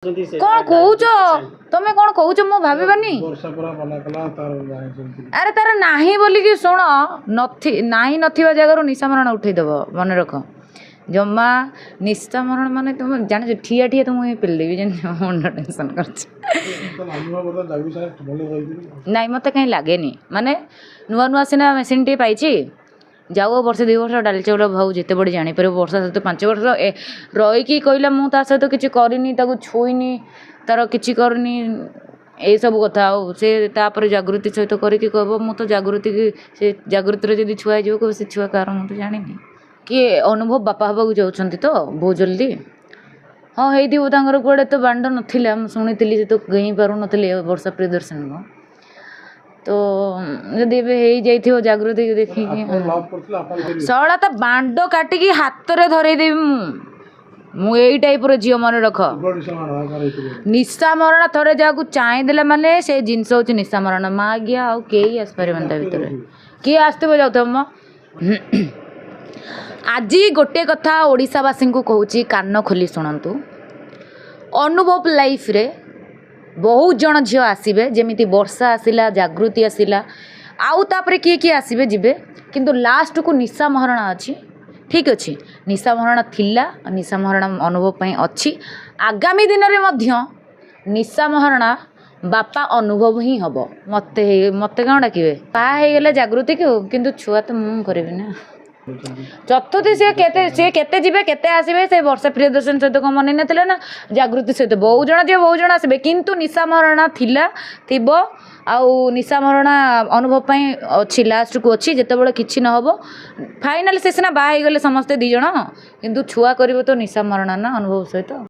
कौन कौच तुम कौन कौच मु भाबनी अरे तार नाही बोलिकी शुण नाही नथिबा जगह निशामरण उठेदेव मन रख जमा निशामरण माने तुम जान ठिया ठिया तुम पेलदेवी मुंड टेंशन कर नाई मत कहीं लगे माने नुआ नुआ सीना मेसीन टे पाई जाओ वर्ष 2 वर्ष डाली चाउल भाव जिते बड़ी जापर वर्षा सहित 5 वर्ष रहीकि कहला मु ता सहित किसी करनी छुईनी तार कि करनी ये सब कथा से जागृति सहित करके कह मु तो जागृति से जागृति जब छुआ कह से छुआ कार मुझे जानी किए अनुभव बापा हाँ जाऊँच तो बहुत जल्दी हाँ हो कूड़े तो बांड नाला शुणी से तो गई पार नी वर्षा प्रियदर्शन को तो जदि हो जागृति देखिए सड़ा तो बांड काटिकी हाथ में धरईदेवी मुई टाइप झील मन रख निशा मरण थोड़े जहाँ चाहदेला माने से जिनस हूँ निशा मरण माँ आज्ञा आउ कई आसपारे भितर किए आसते जाऊ म आज गोटे कथा ओडिशावासी को कहूँ कान खोली शुणु अनुभव लाइफ रे बहुत जन झील आसबे जमी वर्षा आसला जागृति आसला आउ तापर किए किए आसबे जीवे किंतु लास्ट को निशा महारणा अच्छी ठीक अच्छे निशा महारणा थिला निशा महारणा अनुभव पई अच्छी आगामी दिन में निशा महारणा बापा अनुभव ही हम मत मत कौन डाके बागले जागृति को किंतु छुआ तो मुझे करी ना चतुर्थी सी केते जीवे केते आसबे से वर्षा प्रियदर्शन सहित कौन मन ना ना जागृति सहित बहुत जन जी बहुत जन आसबे किंतु निशा महारणा थिला थिबो आउ निशा महारणा अनुभव पई अच्छी लास्ट को अच्छी जिते किसी न हो फाइनाल से सीना बाहर गले समस्ते 2 जन किंतु छुआ कर तो निशा महारणा ना अनुभव सहित।